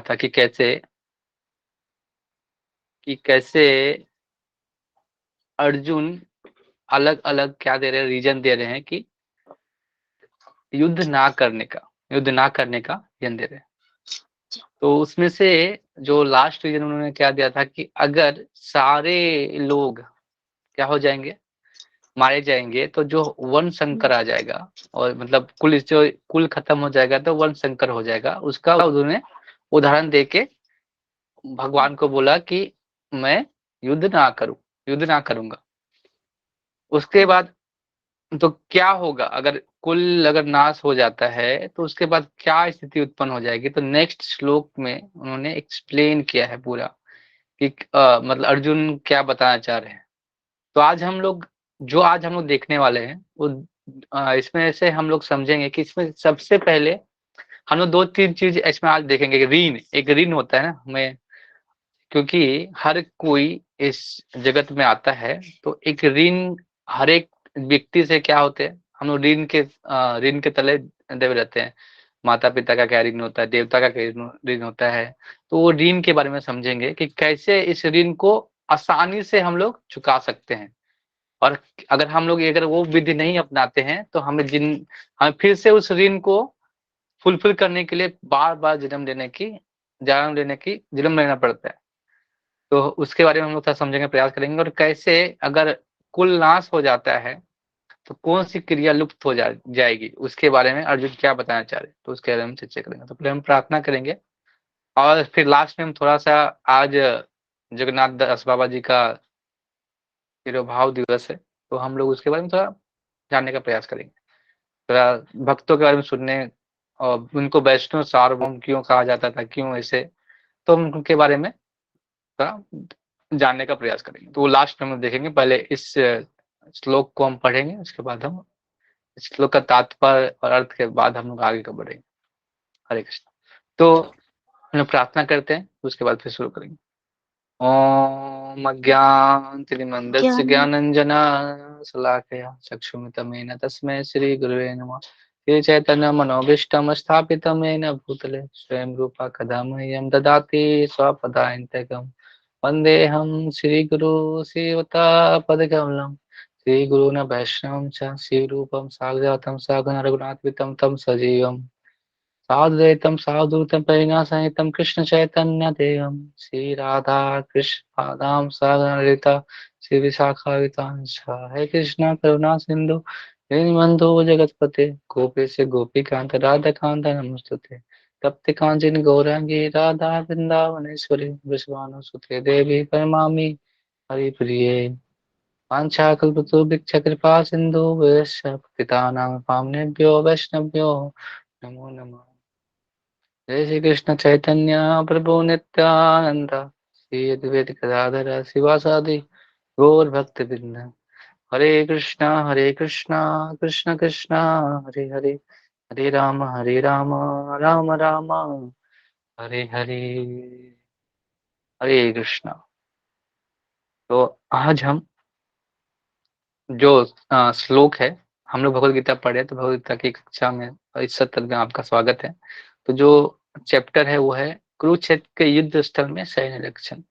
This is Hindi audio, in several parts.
था कि कैसे अर्जुन अलग अलग क्या दे रहे हैं, रीजन दे रहे हैं कि युद्ध ना करने का रीजन दे रहे हैं। तो उसमें से जो लास्ट रीजन उन्होंने क्या दिया था कि अगर सारे लोग क्या हो जाएंगे, मारे जाएंगे, तो जो वन शंकर आ जाएगा, और मतलब कुल खत्म हो जाएगा तो वन शंकर हो जाएगा। उसका उन्होंने उदाहरण देके भगवान को बोला कि मैं युद्ध ना करूंगा। उसके बाद तो क्या होगा, अगर नाश हो जाता है तो उसके बाद क्या स्थिति उत्पन्न हो जाएगी। तो नेक्स्ट श्लोक में उन्होंने एक्सप्लेन किया है पूरा कि मतलब अर्जुन क्या बताना चाह रहे हैं। तो आज हम लोग देखने वाले हैं वो इसमें से हम लोग समझेंगे कि इसमें सबसे पहले हम लोग दो तीन चीज इसमें आज देखेंगे। एक ऋण होता है ना हमें, क्योंकि हर कोई इस जगत में आता है तो एक ऋण हर एक व्यक्ति से क्या होते हैं, हम लोग ऋण के तले दबे रहते हैं। माता पिता का क्या ऋण होता है, देवता का क्या ऋण होता है। तो वो ऋण के बारे में समझेंगे कि कैसे इस ऋण को आसानी से हम लोग चुका सकते हैं। और अगर वो विधि नहीं अपनाते हैं तो हमें फिर से उस ऋण को फुलफिल करने के लिए बार बार जन्म लेना पड़ता है। तो उसके बारे में हम लोग थोड़ा समझेंगे, प्रयास करेंगे। और कैसे अगर कुल नाश हो जाता है तो कौन सी क्रिया लुप्त हो जाएगी, उसके बारे में अर्जुन क्या बताना चाह रहे हैं, तो उसके बारे में चर्चा करेंगे। तो पहले हम प्रार्थना करेंगे और फिर लास्ट में हम थोड़ा सा आज जगन्नाथ दास बाबा जी का तिरुभाव दिवस है, तो हम लोग उसके बारे में थोड़ा जानने का प्रयास करेंगे। थोड़ा भक्तों के बारे में सुनने, और उनको वैष्णव सार्वभौम क्यों कहा जाता था, क्यों ऐसे, तो हम उनके बारे में थोड़ा जानने का प्रयास करेंगे। तो वो लास्ट में हम देखेंगे। पहले इस श्लोक को हम पढ़ेंगे, उसके बाद हम इस श्लोक का तात्पर्य और अर्थ के बाद हम लोग आगे का बढ़ेंगे। हरे कृष्ण। तो हम लोग प्रार्थना करते हैं, उसके बाद फिर शुरू करेंगे। ओम अज्ञानतिमिरन्धस्य ज्ञान ज्ञानाञ्जना शलाकया चक्षुरुन्मिलितं तस्मै श्रीगुरवे नमः। श्री चैतन्य मनोभीष्टं स्थापितं येन भूतले स्वयं रूपा कदा मह्यं ददाति स्वपदान्तिकम्। वन्देऽहं श्रीगुरो श्रीयुतापदकमलं श्रीगुरून् वैष्णवं च श्रीरूपं साग्रजातं सगण रघुनाथान्वितं तं सजीवम् साद्वैतं सावधूतं परिणासहितं कृष्ण चैतन्य देवं श्री राधा कृष्ण पादां सागरलिता श्री विशाखावितांश हे कृष्ण करुणा सिंधु दीनबंधु जगतपते गोपेश गोपीकांत राधा कांत नमस्तुते तप्त कांचन गौरांगी राधा वृंदावनेश्वरी विश्वानुसुते देवी परमामि हरिप्रिये वाञ्छाकल्पतरुभ्यश्च कृपा सिन्धु पतितानां पावनेभ्यो वैष्णवभ्यो नमो नमः। जय श्री कृष्ण चैतन्य प्रभु नित्यानंद श्री अद्वैत गदाधर शिवासादि गौर भक्त वृंद। हरे कृष्णा कृष्ण कृष्ण हरे हरे, हरे राम राम राम हरे हरे। हरे कृष्णा। तो आज हम जो श्लोक है, हम लोग भगवत गीता पढ़े, तो भगवत गीता की कक्षा में इस सत्र में आपका स्वागत है। तो जो चैप्टर है वो है कुरुक्षेत्र के युद्ध स्थल में सैन्य लक्षण।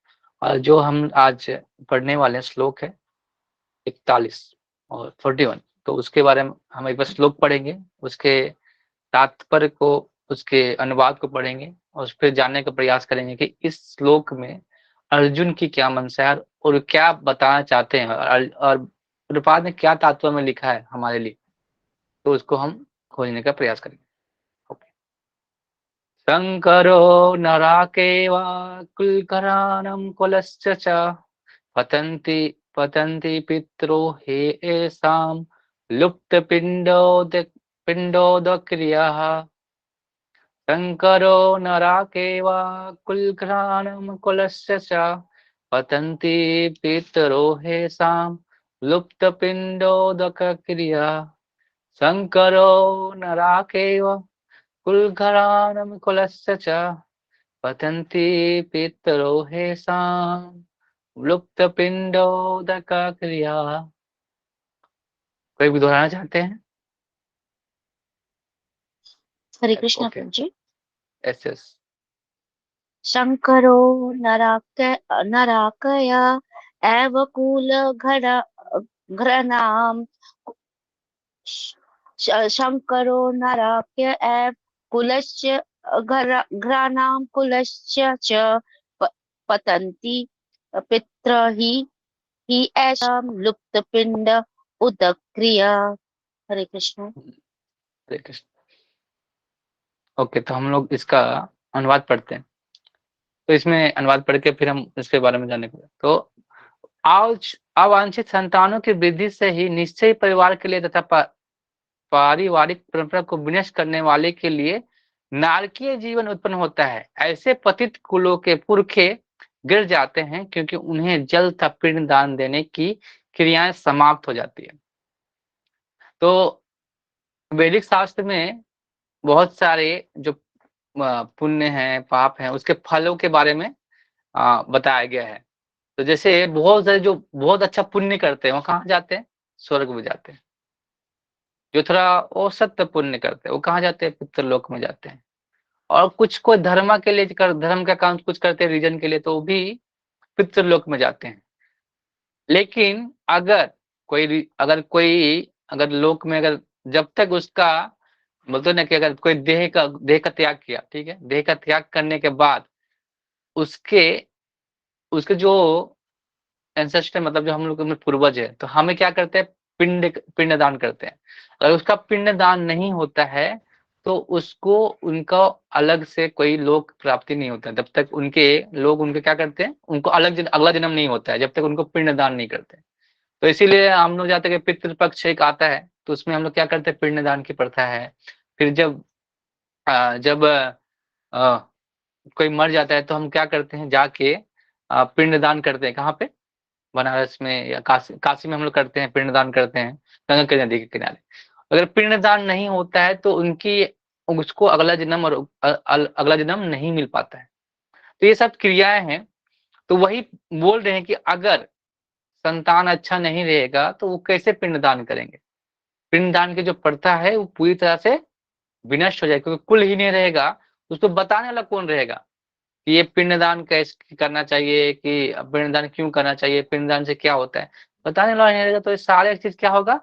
और जो हम आज पढ़ने वाले श्लोक है 41 और 41। तो उसके बारे में हम एक बार श्लोक पढ़ेंगे, उसके तात्पर्य को, उसके अनुवाद को पढ़ेंगे और फिर जानने का प्रयास करेंगे कि इस श्लोक में अर्जुन की क्या मंशा है और क्या बताना चाहते हैं, और प्रभुपाद ने क्या तात्पर्य में लिखा है हमारे लिए। तो उसको हम खोजने का प्रयास करेंगे। ओके। शंकरो नराकेव कुलकरानं कुलश्च च पतन्ति पतन्ति पितरो हे येषां लुप्तपिण्डोदक्रियः। शंकरो नराकेव कुलघ्राणं कुलस्य च पतन्ति पितरो हेषां लुप्तपिण्डोदकक्रिया। शंकरो नराकेव कुलघ्राणं कुलस्य च पतन्ति पितरो हेषां लुप्तपिण्डोदकक्रिया। कोई भी दोहराना चाहते हैं? हरे कृष्ण ओके। प्रभु जी। Yes yes. शंकरो नराकया एव घृणाम शंकरो नराक्य एव कुलस्य घ्राणाम कुलस्य च पतन्ति पितृ ही ऐसा लुप्त पिंड उदक्रिया। हरे कृष्ण। हरे कृष्ण। ओके, तो हम लोग इसका अनुवाद पढ़ते हैं। तो इसमें अनुवाद पढ़ के फिर हम इसके बारे में जाने को। तो आज अवांछित संतानों की वृद्धि से ही निश्चय परिवार के लिए तथा पारिवारिक परंपरा को विनष्ट करने वाले के लिए नारकीय जीवन उत्पन्न होता है। ऐसे पतित कुलों के पुरखे गिर जाते हैं क्योंकि उन्हें जल तथा पिंड दान देने की क्रियाएं समाप्त हो जाती है। तो वैदिक शास्त्र में बहुत सारे जो पुण्य हैं, पाप हैं, उसके फलों के बारे में बताया गया है। तो जैसे बहुत सारे जो बहुत अच्छा पुण्य करते हैं वो कहाँ जाते हैं? स्वर्ग में जाते हैं। जो थोड़ा औसत पुण्य करते हैं वो कहाँ जाते हैं? पितृलोक में जाते हैं। और कुछ को धर्म के लिए धर्म का काम कुछ करते हैं रीजन के लिए, तो वो भी पितृलोक में जाते हैं। लेकिन अगर लोक में अगर जब तक उसका बोलते ना कि अगर कोई देह का त्याग किया, ठीक है, देह का त्याग करने के बाद उसके उसके जो एंसेस्टर मतलब जो हम लोग में पूर्वज है, तो हमें क्या करते हैं? पिंड दान करते हैं। अगर उसका पिंड दान नहीं होता है तो उसको उनका अलग से कोई लोक प्राप्ति नहीं होता है। जब तक उनके क्या करते हैं, उनको अगला जन्म नहीं होता है जब तक उनको पिंड दान नहीं करते। तो इसीलिए हम लोग जाते हैं पितृपक्ष एक आता है, तो उसमें हम लोग क्या करते हैं? पिंड दान की प्रथा है। फिर जब कोई मर जाता है तो हम क्या करते हैं? जाके पिंड दान करते हैं। कहाँ पे? बनारस में या काशी में हम लोग करते हैं, पिंडदान करते हैं गंगा की नदी के किनारे। अगर पिंडदान नहीं होता है तो उसको अगला जन्म और अगला जन्म नहीं मिल पाता है। तो ये सब क्रियाएं हैं। तो वही बोल रहे हैं कि अगर संतान अच्छा नहीं रहेगा तो वो कैसे पिंडदान करेंगे? पिंडदान की जो प्रथा है वो पूरी तरह से विनष्ट हो जाएगी, क्योंकि कुल ही नहीं रहेगा। उसको बताने वाला कौन रहेगा कि ये पिंडदान कैसे करना चाहिए, कि पिंडदान क्यों करना चाहिए, पिंडदान से क्या होता है? बताने वाला नहीं रहेगा तो ये सारे चीज क्या होगा?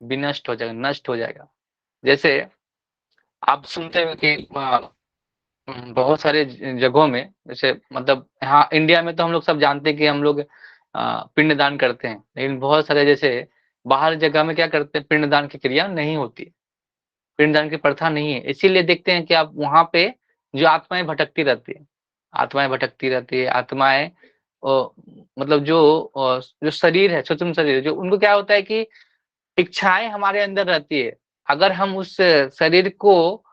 विनष्ट हो जाएगा, नष्ट हो जाएगा। जैसे आप सुनते हो कि बहुत सारे जगहों में, जैसे मतलब यहाँ इंडिया में तो हम लोग सब जानते हैं कि हम लोग पिंडदान करते हैं, लेकिन बहुत सारे जैसे बाहर जगह में क्या करते हैं? पिंडदान की क्रिया नहीं होती, पिंडदान की प्रथा नहीं है। इसीलिए देखते हैं कि आप वहां पे जो आत्माएं भटकती रहती है, आत्माएं भटकती रहती है, आत्माएं मतलब जो शरीर है, सूक्ष्म शरीर, जो उनको क्या होता है कि इच्छाएं हमारे अंदर रहती है। अगर हम उस शरीर को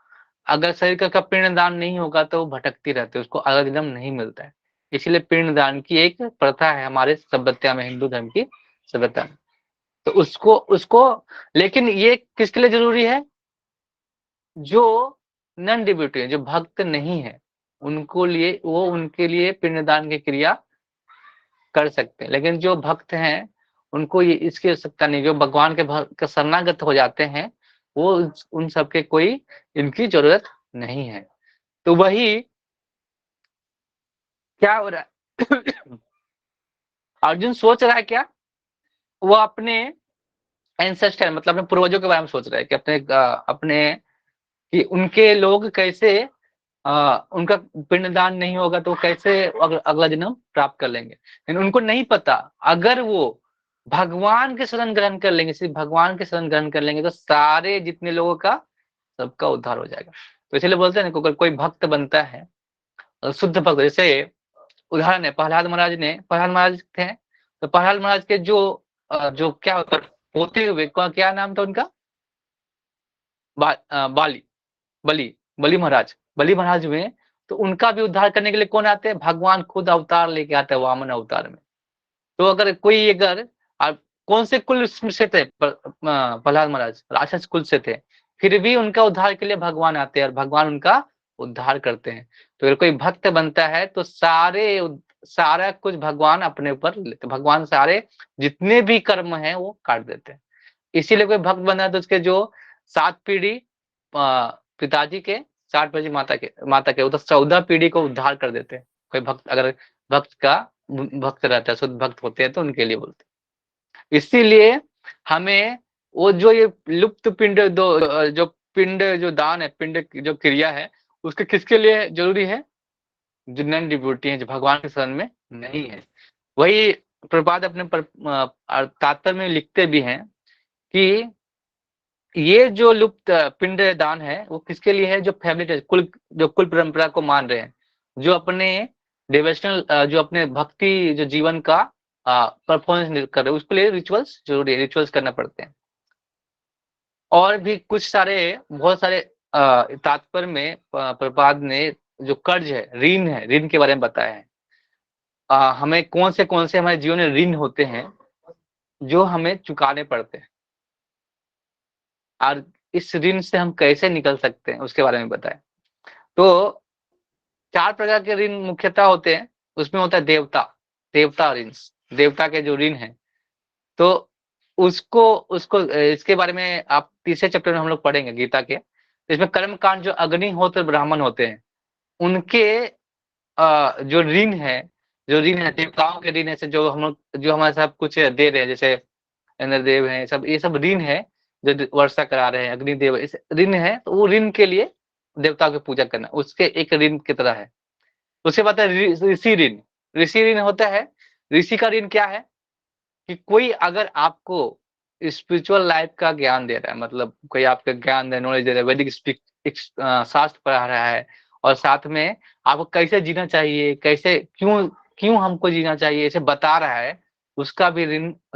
अगर शरीर का पिंडदान नहीं होगा तो वो भटकती रहती है, उसको अगला जन्म नहीं मिलता है। इसीलिए पिंडदान की एक प्रथा है हमारे सभ्यता में, हिंदू धर्म की सभ्यता में। तो उसको उसको लेकिन ये किसके लिए जरूरी है? जो नॉन डिवोटी है, जो भक्त नहीं है, उनके लिए पिंडदान की क्रिया कर सकते हैं। लेकिन जो भक्त हैं उनको ये इसकी आवश्यकता नहीं। जो भगवान के भक्त के शरणागत हो जाते हैं वो उन सबके कोई इनकी जरूरत नहीं है। तो वही क्या हो रहा है? अर्जुन सोच रहा है क्या? वो अपने एंसेस्टर मतलब अपने पूर्वजों के बारे में सोच रहा है कि अपने कि उनके लोग कैसे उनका पिंडदान नहीं होगा तो कैसे अगला जन्म प्राप्त कर लेंगे। लेकिन उनको नहीं पता, अगर वो भगवान के शरण ग्रहण कर लेंगे, सिर्फ भगवान के शरण ग्रहण कर लेंगे, तो सारे जितने लोगों का सबका उद्धार हो जाएगा। तो इसलिए बोलते हैं ना, अगर कोई भक्त बनता है, शुद्ध भक्त, जैसे उदाहरण है प्रहलाद महाराज थे। तो प्रहलाद महाराज के जो क्या होता पोते हुए क्या नाम था उनका? बाली बलि बलि महाराज हुए। तो उनका भी उद्धार करने के लिए कौन आते हैं? भगवान खुद अवतार लेके आते हैं, वामन अवतार में। तो अगर कौन से कुल से थे? प्रहलाद महाराज राक्षस कुल से थे, फिर भी उनका उद्धार के लिए भगवान आते हैं और भगवान उनका उद्धार करते हैं। तो अगर कोई भक्त बनता है तो सारा कुछ भगवान अपने ऊपर लेते, भगवान सारे जितने भी कर्म हैं वो काट देते हैं। इसीलिए कोई भक्त बना है तो उसके जो 7 पीढ़ी पिताजी के, 60 पीढ़ी माता के उधर 14 पीढ़ी को उद्धार कर देते हैं। कोई भक्त अगर भक्त रहता है, शुद्ध भक्त होते हैं तो उनके लिए बोलते हैं। इसीलिए हमें वो जो ये लुप्त पिंड जो पिंड जो दान है, पिंड जो क्रिया है, उसके किसके लिए जरूरी है? जो नॉन डिवोटी है, जो भगवान के शरण में नहीं है। वही प्रभुपाद अपने तात्पर्य में लिखते भी हैं कि ये जो लुप्त पिंड दान है वो किसके लिए है? जो फैमिली जो कुल परंपरा को मान रहे हैं, जो अपने डिवोशनल जो अपने भक्ति जो जीवन का परफॉर्मेंस कर रहे हैं, उसके लिए रिचुअल्स जरूरी है, रिचुअल्स करना पड़ते हैं। और भी कुछ सारे बहुत सारे तात्पर्य में प्रभुपाद ने जो कर्ज है, ऋण के बारे में बताया है। हमें कौन से हमारे जीवन में ऋण होते हैं जो हमें चुकाने पड़ते हैं, और इस ऋण से हम कैसे निकल सकते हैं उसके बारे में बताएं। तो 4 प्रकार के ऋण मुख्यतः होते हैं। उसमें होता है देवता ऋण, देवता के जो ऋण है, तो उसको उसको इसके बारे में आप तीसरे चैप्टर में हम लोग पढ़ेंगे गीता के। इसमें कर्मकांड जो अग्निहोत्र ब्राह्मण होते हैं, उनके जो ऋण है देवताओं के ऋण है, जो हम लोग जो हमारे साथ कुछ दे रहे हैं, जैसे इंद्रदेव हैं, सब ये सब ऋण है जो वर्षा करा रहे हैं, अग्निदेव इस ऋण है, तो वो ऋण के लिए देवताओं की पूजा करना उसके एक ऋण की तरह है। उसके बाद ऋषि ऋण होता है। ऋषि का ऋण क्या है कि कोई अगर आपको स्पिरिचुअल लाइफ का ज्ञान दे रहा है, मतलब कोई आपका ज्ञान दे, नॉलेज दे रहा है, वैदिक शास्त्र पढ़ा रहा है, और साथ में आपको कैसे जीना चाहिए, कैसे क्यों क्यों हमको जीना चाहिए इसे बता रहा है, उसका भी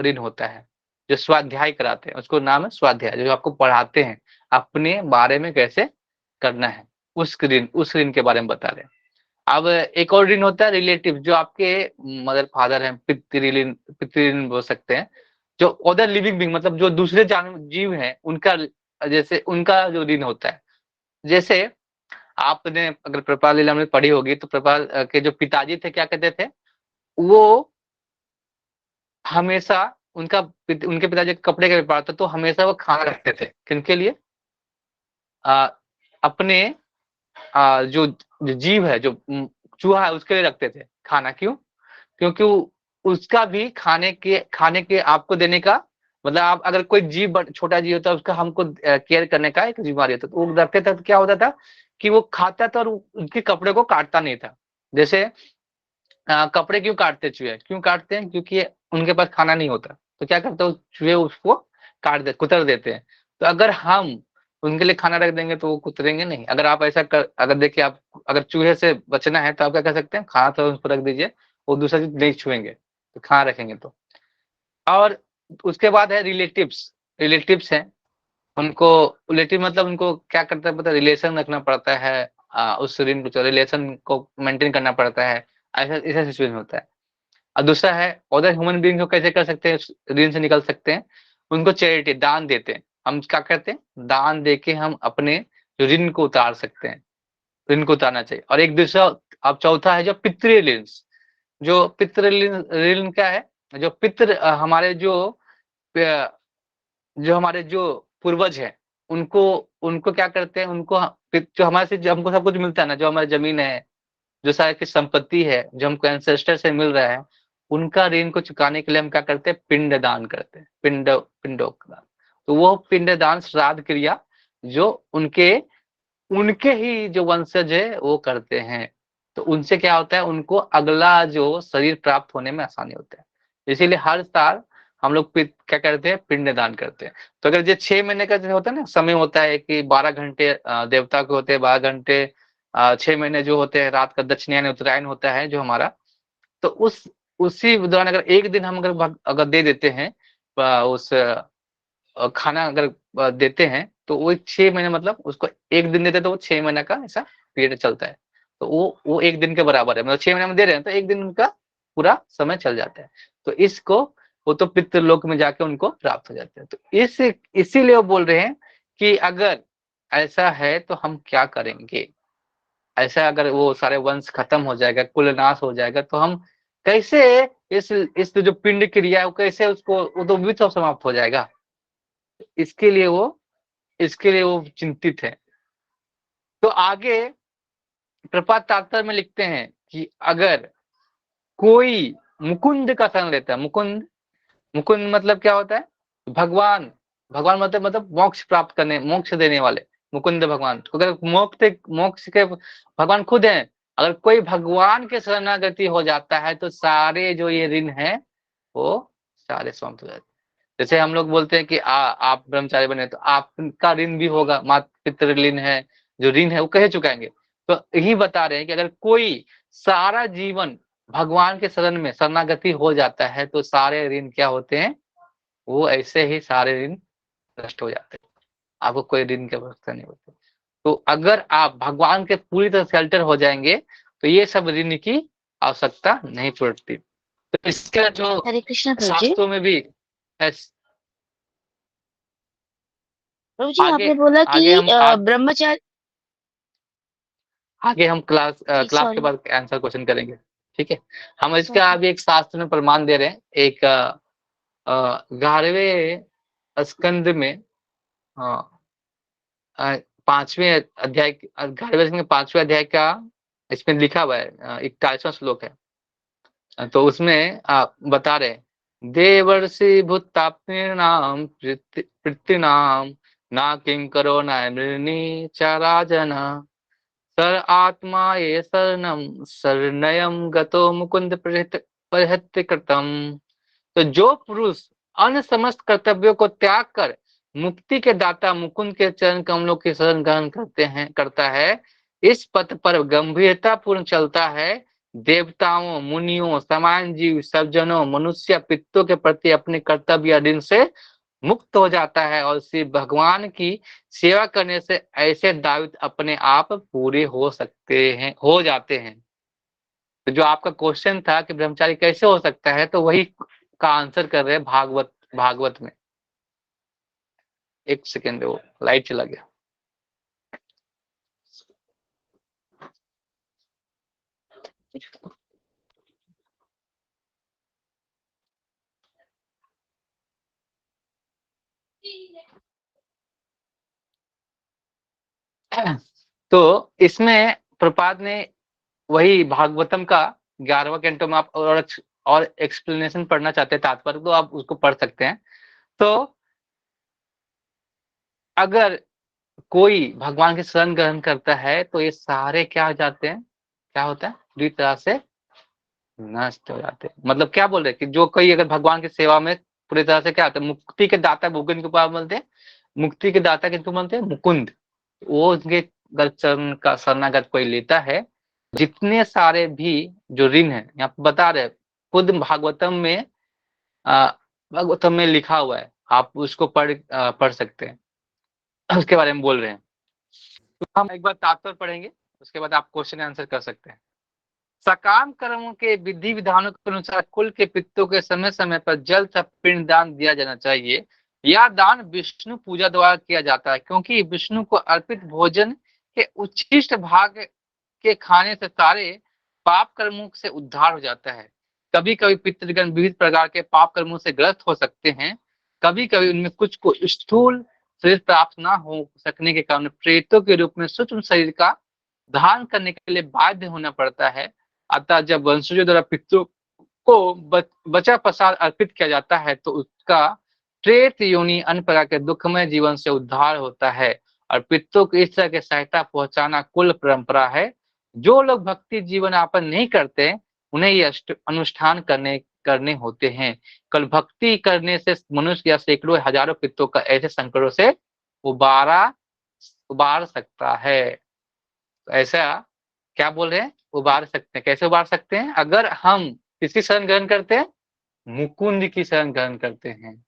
ऋण होता है। जो स्वाध्याय कराते हैं उसको नाम है स्वाध्याय, जो आपको पढ़ाते हैं अपने बारे में कैसे करना है, उस ऋण के बारे में बता रहे हैं। अब एक और ऋण होता है रिलेटिव, जो आपके मदर फादर हैं, पितृ ऋण बोल सकते हैं। जो अदर लिविंग बीइंग, मतलब जो दूसरे जीव हैं उनका, जैसे उनका जो ऋण होता है। जैसे आपने अगर प्रपाल लीला में पढ़ी होगी तो प्रपाल के जो पिताजी थे क्या कहते थे, वो हमेशा उनके पिताजी कपड़े का व्यापार था, तो हमेशा वो खाना रखते थे किनके लिए? आ, अपने जो जीव है, जो चूहा है, उसके लिए रखते थे खाना। क्यों? क्योंकि उसका भी खाने के आपको देने का, मतलब आप अगर कोई जीव छोटा जीव होता है उसका हमको केयर करने का एक जिम्मेवारी होता है, तो वो रखते थे। तो क्या होता था कि वो खाता था और उनके कपड़े को काटता नहीं था। जैसे कपड़े क्यों काटते चूहे? क्यों काटते हैं? क्योंकि उनके पास खाना नहीं होता, तो क्या करते हैं चूहे उसको कुतर देते हैं। तो अगर हम उनके लिए खाना रख देंगे तो वो कुतरेंगे नहीं। अगर आप ऐसा अगर देखिए, आप अगर चूहे से बचना है तो आप क्या कर सकते हैं, खाना तो उसको रख दीजिए, वो दूसरा चीज नहीं छुएंगे, तो खाना रखेंगे तो। और उसके बाद है रिलेटिव्स हैं। उनको रिलेटिव मतलब उनको क्या करता है पता है, रिलेशन रखना पड़ता है, उस रिलेशन को मेंटेन करना पड़ता है। ऐसा ऐसा सिचुएशन होता है। और दूसरा है अदर ह्यूमन बीइंग को कैसे कर सकते हैं, ऋण से निकल सकते हैं। उनको चैरिटी दान देते हैं। हम क्या करते हैं, दान देके हम अपने जो ऋण को उतार सकते हैं, ऋण को उतारना चाहिए। और एक दूसरा, अब चौथा है जो पितृ ऋण। जो पितृ ऋण क्या है? जो पितृ हमारे जो हमारे जो पूर्वज हैं, उनको उनको क्या करते हैं, उनको जो हमारे से जो हमको सब कुछ मिलता है ना, जो हमारी जमीन है, जो सारी की संपत्ति है, जो हमको एंसेस्टर से मिल रहा है, उनका ऋण को चुकाने के लिए हम क्या करते हैं, पिंड दान करते हैं। पिंडों का दान। तो वो पिंड दान श्राद्ध क्रिया जो उनके उनके ही जो वंशज है वो करते हैं, तो उनसे क्या होता है, उनको अगला जो शरीर प्राप्त होने में आसानी होता है। इसीलिए हर साल हम लोग क्या करते हैं, पिंड दान करते हैं। तो अगर ये 6 महीने का जो होता है ना, समय होता है कि 12 घंटे देवता के होते हैं, 12 घंटे 6 महीने जो होते हैं, रात का दक्षिणायन उत्तरायण होता है जो हमारा। तो उसी दौरान अगर एक दिन हम अगर दे देते हैं उस खाना अगर देते हैं, तो वो 6 महीने, मतलब उसको एक दिन देते हैं तो वो 6 महीने का ऐसा पीरियड चलता है। तो वो एक दिन के बराबर है, मतलब 6 महीने में दे रहे हैं तो एक दिन उनका पूरा समय चल जाता है। तो इसको वो तो पितृलोक में जाके उनको प्राप्त हो जाते हैं। तो इसीलिए वो बोल रहे हैं कि अगर ऐसा है तो हम क्या करेंगे, ऐसा अगर वो सारे वंश खत्म हो जाएगा, कुल नाश हो जाएगा, तो हम कैसे इस जो पिंड क्रिया है वो कैसे उसको, वो तो भी तो समाप्त हो जाएगा। इसके लिए वो चिंतित है। तो आगे प्रपात तात्पर्य में लिखते हैं कि अगर कोई मुकुंद का शरण लेता है, मुकुंद, मुकुंद मतलब क्या होता है? भगवान, भगवान मतलब मोक्ष प्राप्त करने, मोक्ष देने वाले मुकुंद भगवान। तो अगर मोक्ष के भगवान खुद हैं, अगर कोई भगवान के शरणागति हो जाता है तो सारे जो ये ऋण है वो सारे समाप्त हो जाते हैं। जैसे हम लोग बोलते हैं कि आप ब्रह्मचारी बने तो आपका ऋण भी होगा, माता पितृ ऋण है, जो ऋण है वो कहे चुकाएंगे। तो यही बता रहे हैं कि अगर कोई सारा जीवन भगवान के शरण में शरणागति हो जाता है तो सारे ऋण क्या होते हैं? वो ऐसे ही सारे ऋण नष्ट हो जाते हैं, आपको कोई ऋण की आवश्यकता नहीं होती। तो अगर आप भगवान के पूरी तरह शेल्टर हो जाएंगे तो ये सब ऋण की आवश्यकता नहीं पड़ती। तो इसका जो हरे कृष्ण प्रभु जी। शास्त्रों में भी है। प्रभु जी आगे आपने बोला कि आगे हम ब्रह्मचारी, आगे हम जी क्लास के सॉरी बाद आंसर क्वेश्चन करेंगे, ठीक है। हम इसका सॉरी। अभी एक शास्त्र में प्रमाण दे रहे हैं। एक 11वें स्कंद में, पांचवें अध्याय, 11वें स्कंद के 5वें अध्याय का इसमें लिखा हुआ है, 41वां श्लोक है। तो उसमें बता रहे हैं, देवर्षि भूताप्नीनाम पृथ्वीनाम ना किंकरो न मृणी च राजन सर आत्मा ये शरणम शरणयम गतो मुकुंद परिहत्य कृतम। तो जो पुरुष अन्य समस्त कर्तव्यों को त्याग कर मुक्ति के दाता मुकुंद के चरण कमलों की शरण ग्रहण करता है, इस पथ पर गंभीरता पूर्ण चलता है, देवताओं, मुनियों, सामान्य जीव, सज्जनों, मनुष्य, पितरों के प्रति अपने कर्तव्य ऋण से मुक्त हो जाता है और श्री भगवान की सेवा करने से ऐसे दायित्व अपने आप पूरे हो सकते हैं, हो जाते हैं। तो जो आपका क्वेश्चन था कि ब्रह्मचारी कैसे हो सकता है, तो वही का आंसर कर रहे हैं भागवत में। एक सेकेंड, वो लाइट चला गया। तो इसमें प्रपात ने वही भागवतम का 11वां कैंटो में, आप और एक्सप्लेनेशन पढ़ना चाहते हैं, तात्पर्य, तो आप उसको पढ़ सकते हैं। तो अगर कोई भगवान के शरण ग्रहण करता है तो ये सारे क्या हो जाते हैं, क्या होता है, पूरी तरह से नष्ट हो जाते हैं। मतलब क्या बोल रहे हैं कि जो कोई अगर भगवान की सेवा में पूरी तरह से क्या होता है, मुक्ति के दाता मुकुंद के ऊपर बोलते हैं, मुक्ति के दाता किसको बोलते हैं? मुकुंद। वो उनके अगर चरण का शरणागत कोई लेता है, जितने सारे भी जो ऋण है, यहाँ पे बता रहे हैं, खुद भागवतम में लिखा हुआ है, आप उसको पढ़ सकते हैं, उसके बारे में बोल रहे हैं। तो हम एक बार तात्पर्य पढ़ेंगे, उसके बाद आप क्वेश्चन आंसर कर सकते हैं। सकाम कर्मों के विधि विधानों के अनुसार कुल के पितरों के समय समय पर जल तथा पिंड दान दिया जाना चाहिए। यह दान विष्णु पूजा द्वारा किया जाता है, क्योंकि विष्णु को अर्पित भोजन के उच्छिष्ट भाग के खाने से सारे पाप कर्मों से उद्धार हो जाता है। कभी कभी पितृगण विविध प्रकार के पाप कर्मों से ग्रस्त हो सकते हैं। कभी कभी उनमें कुछ को स्थूल शरीर प्राप्त न हो सकने के कारण प्रेतों के रूप में सूक्ष्म शरीर का धारण करने के लिए बाध्य होना पड़ता है। अतः जब वंशजों द्वारा पितरों को बचा प्रसाद अर्पित किया जाता है तो उसका प्रेत योनि अन्य प्रकार के दुखमय जीवन से उद्धार होता है, और पितरों को इस तरह की सहायता पहुंचाना कुल परंपरा है। जो लोग भक्ति जीवन यापन नहीं करते उन्हें ये अनुष्ठान करने होते हैं। कल भक्ति करने से मनुष्य या सैकड़ों हजारों पितरों का ऐसे संकटों से उबारा उबार सकता है। तो ऐसा क्या बोल रहे हैं, उबार सकते हैं। कैसे उबार सकते हैं? अगर हम किसकी शरण ग्रहण करते हैं? मुकुंद की शरण ग्रहण करते हैं।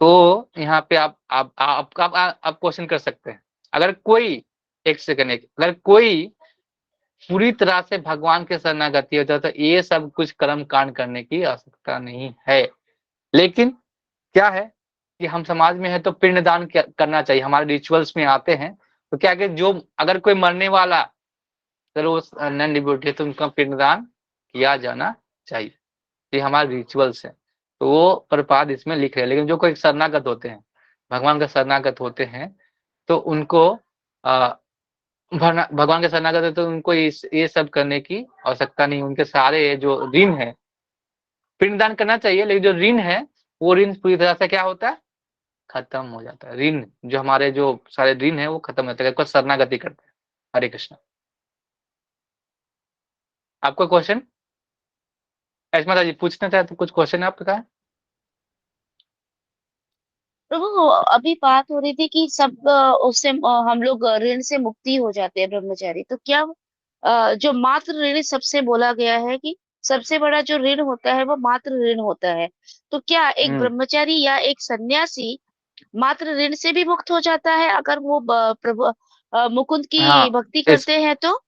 तो यहाँ पे आप क्वेश्चन कर सकते हैं। अगर कोई, एक सेकंड, अगर कोई पूरी तरह से भगवान के शरणागति होता है तो ये सब कुछ कर्म कांड करने की आवश्यकता नहीं है। लेकिन क्या है कि हम समाज में है तो पिंडदान करना चाहिए, हमारे रिचुअल्स में आते हैं। तो क्या कि जो अगर कोई मरने वाला, चलो वो नॉन डिवोटी है, तो उनका पिंडदान किया जाना चाहिए, ये हमारे रिचुअल्स है। तो वो प्रपाद इसमें लिख रहे हैं। लेकिन जो कोई शरणागत होते हैं, भगवान का शरणागत होते हैं, तो उनको भगवान के शरणागत है तो उनको ये सब करने की आवश्यकता नहीं। उनके सारे जो ऋण है, पिंडदान करना चाहिए, लेकिन जो ऋण है वो ऋण पूरी तरह से क्या होता है, खत्म हो जाता है। ऋण जो हमारे जो सारे ऋण है वो खत्म हो जाता है, शरणागति करते हैं। हरे कृष्ण। आपका क्वेश्चन ऐश्वर्या जी पूछना चाहते तो कुछ क्वेश्चन है आपका? प्रभु, अभी बात हो रही थी कि सब उससे हम लोग ऋण से मुक्ति हो जाते हैं ब्रह्मचारी, तो क्या जो मात्र ऋण सबसे बोला गया है कि सबसे बड़ा जो ऋण होता है वो मात्र ऋण होता है, तो क्या एक हम्म। ब्रह्मचारी या एक सन्यासी मात्र ऋण से भी मुक्त हो जाता है अगर वो प्रभु मुकुंद की हाँ, भक्ति इस करते हैं तो?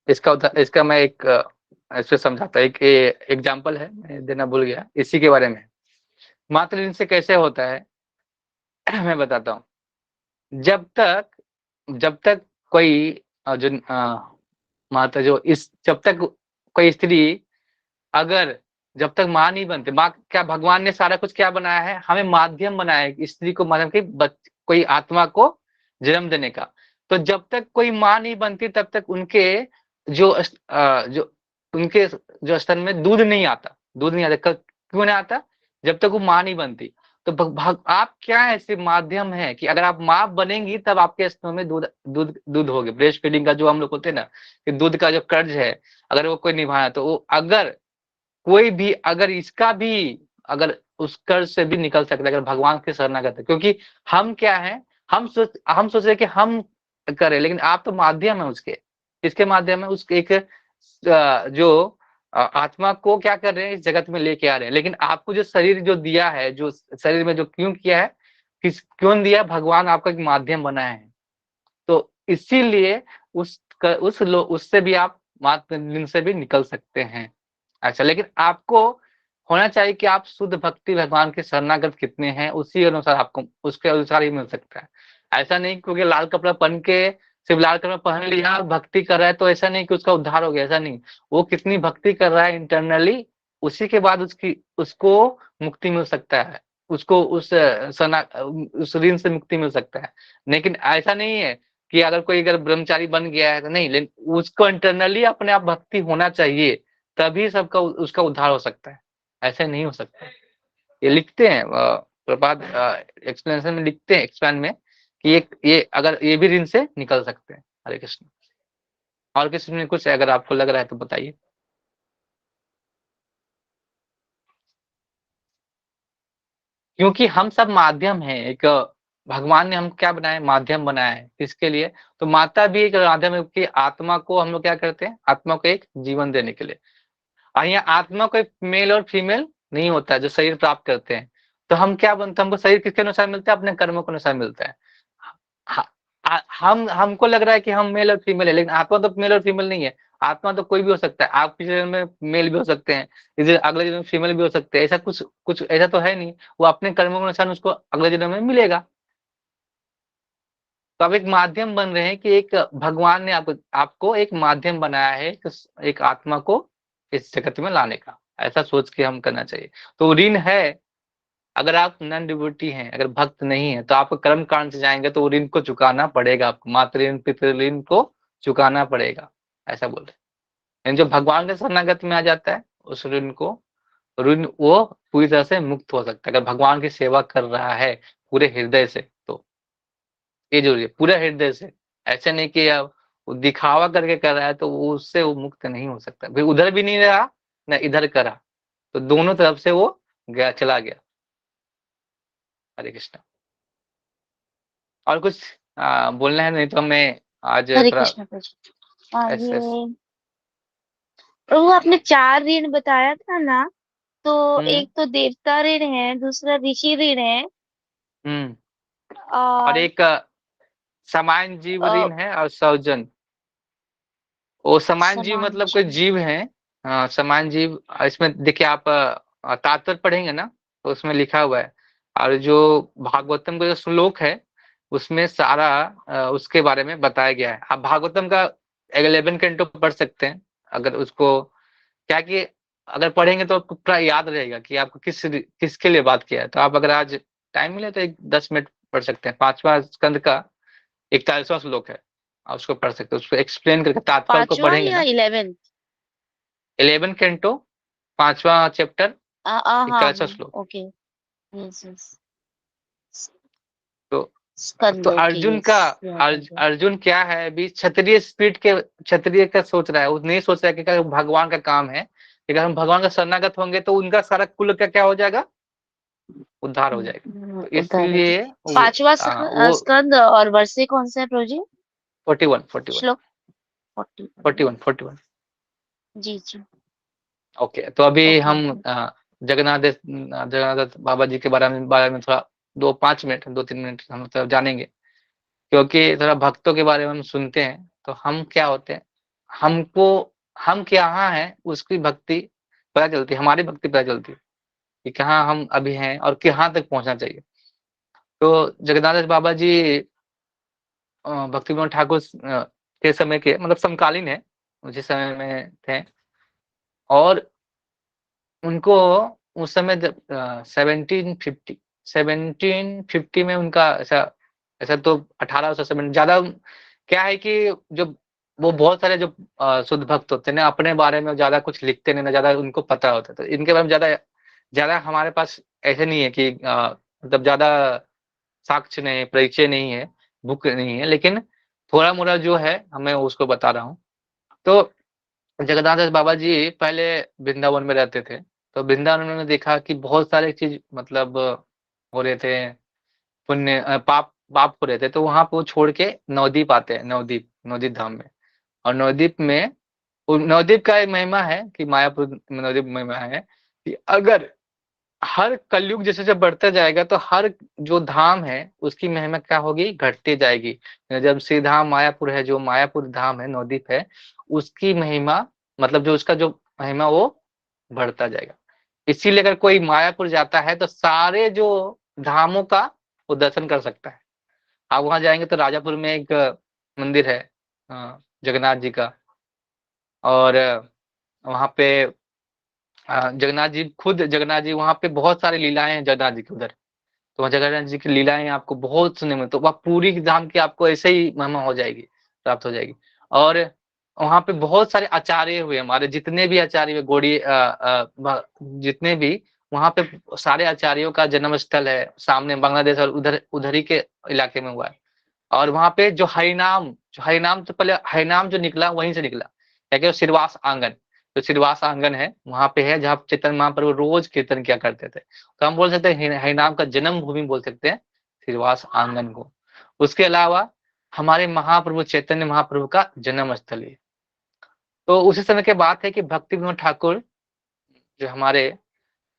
इसका मैं एक ऐसे समझाता, एक एग्जाम्पल है, मैं देना भूल गया इसी के बारे में। मात्र ऋण से कैसे होता है मैं बताता हूँ। जब तक कोई जो माता जो इस जब तक कोई स्त्री, अगर जब तक माँ नहीं बनती, माँ क्या भगवान ने सारा कुछ क्या बनाया है, हमें माध्यम बनाया है स्त्री को, माध्यम की कोई आत्मा को जन्म देने का। तो जब तक कोई माँ नहीं बनती तब तक उनके जो उनके जो स्तन में दूध नहीं आता। क्यों नहीं आता? जब तक वो माँ नहीं बनती। तो आप क्या ऐसे माध्यम है कि अगर आप माँ बनेंगी तब आपके स्तन में दूध दूध दूध होगे। ब्रेस्ट फीडिंग का जो हम लोग होते हैं ना, कि दूध का जो कर्ज है, अगर वो कोई निभाना, तो वो अगर कोई भी अगर इसका भी अगर उस कर्ज से भी निकल सकता है अगर भगवान के शरणागत है। क्योंकि हम क्या है, हम सोच रहे कि हम करें, लेकिन आप तो माध्यम है उसके। इसके माध्यम है उसके एक जो आत्मा को क्या कर रहे हैं, इस जगत में लेके आ रहे हैं। लेकिन आपको जो शरीर जो दिया है, जो शरीर में जो क्यों किया है, क्यों दिया, भगवान आपका एक माध्यम बनाया है। तो इसीलिए उससे भी आप मात्र दिन से भी निकल सकते हैं। अच्छा, लेकिन आपको होना चाहिए कि आप शुद्ध भक्ति भगवान के शरणागत कितने हैं, उसी अनुसार आपको उसके अनुसार ही मिल सकता है। ऐसा नहीं क्योंकि लाल कपड़ा पहन के, सिर्फ लाल कपड़ा पहन लिया और भक्ति कर रहा है तो ऐसा नहीं कि उसका उद्धार हो गया, ऐसा नहीं। वो कितनी भक्ति कर रहा है इंटरनली, उसी के बाद उसको मुक्ति मिल सकता है। उसको उस ऋण से मुक्ति मिल सकता है। लेकिन ऐसा नहीं है कि अगर ब्रह्मचारी बन गया है तो नहीं, लेकिन उसको इंटरनली अपने आप भक्ति होना चाहिए, तभी सबका उसका उद्धार हो सकता है। ऐसे नहीं हो सकता। ये लिखते हैं प्रपात एक्सप्लेनेशन में लिखते हैं, एक्सप्लेन में, कि ये अगर ये भी ऋण से निकल सकते हैं। हरे कृष्ण। और किसी में कुछ अगर आपको लग रहा है तो बताइए। क्योंकि हम सब माध्यम हैं, एक भगवान ने हम क्या बनाया, माध्यम बनाया है। किसके लिए? तो माता भी एक माध्यम है कि आत्मा को हम लोग क्या करते हैं, आत्मा को एक जीवन देने के लिए। और यहाँ आत्मा कोई मेल और फीमेल नहीं होता है जो शरीर प्राप्त करते हैं। तो हम क्या बनते हैं, हमको शरीर किसके अनुसार मिलता है, अपने कर्मों के अनुसार मिलता है। हमको लग रहा है कि हम मेल और फीमेल है, लेकिन आत्मा तो मेल और फीमेल नहीं है। आत्मा तो कोई भी हो सकता है। आप पिछले जन्म में मेल भी हो सकते हैं, इधर अगले जन्म में फीमेल भी हो सकते हैं। ऐसा कुछ कुछ ऐसा तो है नहीं। वो अपने कर्मों के अनुसार उसको अगले जन्म में मिलेगा। तो आप एक माध्यम बन रहे हैं कि एक भगवान ने आपको एक माध्यम बनाया है एक आत्मा को इस जगत में लाने का। ऐसा सोच के हम करना चाहिए। तो ऋण है, अगर आप नॉन डिवोटी हैं, अगर भक्त नहीं है, तो आप कर्म कांड से जाएंगे तो ऋण को चुकाना पड़ेगा आपको। मातृ ऋण पितृ ऋण को चुकाना पड़ेगा, ऐसा बोल रहे हैं। लेकिन जो भगवान के शरणागत में आ जाता है, उस ऋण वो पूरी तरह से मुक्त हो सकता है अगर भगवान की सेवा कर रहा है पूरे हृदय से। तो ये जरूरी है, पूरे हृदय से। ऐसे नहीं कि अब वो दिखावा करके कर रहा है तो उससे वो मुक्त नहीं हो सकता। फिर उधर भी नहीं रहा, न इधर करा, तो दोनों तरफ से वो गया, चला गया। हरे कृष्ण। और कुछ बोलना है? नहीं तो मैं आज हरे थोड़ा कृष्ण प्रभु। ऐसे। ये प्रभु, आपने चार ऋण बताया था ना, तो हम्म। एक तो देवता ऋण है, दूसरा ऋषि ऋण है, हम्म। और और एक समान जीव अ, ऋण है और सौजन। वो समान जीव समान मतलब कोई जीव। जीव है। समान जीव इसमें देखिए, आप तात्पर्य पढ़ेंगे ना तो उसमें लिखा हुआ है। और जो भागवतम का जो श्लोक है उसमें सारा उसके बारे में बताया गया है। आप भागवतम का 11 कैंटो पढ़ सकते हैं। अगर उसको क्या कि अगर पढ़ेंगे तो आपको पूरा याद रहेगा कि आपको किसके लिए बात किया है। तो आप अगर आज टाइम मिले तो एक 10 मिनट पढ़ सकते हैं। 5वां स्कंद का 41वां श्लोक है। आप उसको पढ़ सकते हो, उसको एक्सप्लेन करके तात्पर्य को 5वां पढ़ेंगे या ना। 11th? 11 कैंटो 5वां चैप्टर हाँ 41वां श्लोक। ओके। Yes yes. तो स्कंद ओके अर्जुन यस। का याद आ गया। अर्जुन क्या है अभी, क्षत्रिय स्पिरिट के, क्षत्रिय का सोच रहा है, वो नहीं सोच रहा है कि क्या भगवान का काम है, अगर हम भगवान का शरणागत होंगे तो उनका सारा कुल का क्या हो जाएगा, उद्धार हो जाएगा। तो उद्धार हो इसलिए जाए। 5वां वो स्कंद और वर्षे कौन सा है प्रभु जी? 41 श्लोक 40। 41। जी जी। ओके, तो अभी ओके हम ओके। जगन्नाथ बाबा जी के बारे में थोड़ा 2-5 मिनट 2-3 मिनट हम तो जानेंगे, क्योंकि थोड़ा भक्तों के बारे में हम सुनते हैं तो हम क्या होते हैं, हमको हम कहाँ हैं उसकी भक्ति पता चलती है, हमारी भक्ति पता चलती है कि कहाँ हम अभी हैं और कहाँ तक पहुंचना चाहिए। तो जगन्नाथ बाबा जी भक्ति विनोद ठाकुर के समय के मतलब समकालीन है, उसी समय में थे। और उनको उस समय जब 1750 में उनका ऐसा ऐसा तो 1870 ज्यादा क्या है कि जो वो बहुत सारे जो शुद्ध भक्त होते हैं ना, अपने बारे में ज्यादा कुछ लिखते नहीं ना, ज्यादा उनको पता होता है, तो इनके बारे में ज्यादा ज्यादा हमारे पास ऐसे नहीं है कि मतलब ज्यादा साक्ष्य नहीं, परिचय नहीं है, बुक नहीं है, लेकिन थोड़ा मोड़ा जो है हमें उसको बता रहा हूँ। तो जगन्नाथ दास बाबा जी पहले वृंदावन में रहते थे, तो वृंदावन में उन्होंने देखा कि बहुत सारे चीज मतलब हो रहे थे, पुण्य पाप पाप हो रहे थे, तो वहां पे वो छोड़ के नवदीप आते हैं, नवदीप नवदीप धाम में। और नवदीप में नवदीप का एक महिमा है कि मायापुर में नवदीप महिमा है कि अगर हर कलयुग जैसे जब बढ़ता जाएगा तो हर जो धाम है उसकी महिमा क्या होगी, घटती जाएगी। जब श्री धाम मायापुर है, जो मायापुर धाम है, नवदीप है, उसकी महिमा मतलब जो उसका जो महिमा वो बढ़ता जाएगा। इसीलिए अगर कोई मायापुर जाता है तो सारे जो धामों का वो दर्शन कर सकता है। आप वहां जाएंगे तो राजापुर में एक मंदिर है जगन्नाथ जी का, और वहां पे जगन्नाथ जी खुद, जगन्नाथ जी वहां पे बहुत सारी लीलाएं हैं जगन्नाथ जी के उधर। तो वहाँ जगन्नाथ जी की लीलाएं आपको बहुत सुनने में, तो वह पूरी धाम की आपको ऐसे ही महिमा हो जाएगी, प्राप्त हो जाएगी। और वहां पे बहुत सारे आचार्य हुए, हमारे जितने भी आचार्य हुए गौड़ी जितने भी वहां पे सारे आचार्यों का जन्म स्थल है, सामने बांग्लादेश और उधर उधर ही के इलाके में हुआ है। और वहां पे जो हरिनाम तो पहले हरिनाम जो निकला वहीं से निकला, क्या कहते सिरवास आंगन, जो सिरवास आंगन है वहां पे है, जहाँ चैतन्य महाप्रभु रोज कीर्तन किया करते थे। तो हम बोल सकते हैं हरिनाम का जन्म भूमि बोल सकते हैं सिरवास आंगन को। उसके अलावा हमारे महाप्रभु चैतन्य महाप्रभु का जन्म स्थल है। तो उसी समय के बात है कि भक्ति विनोद ठाकुर जो हमारे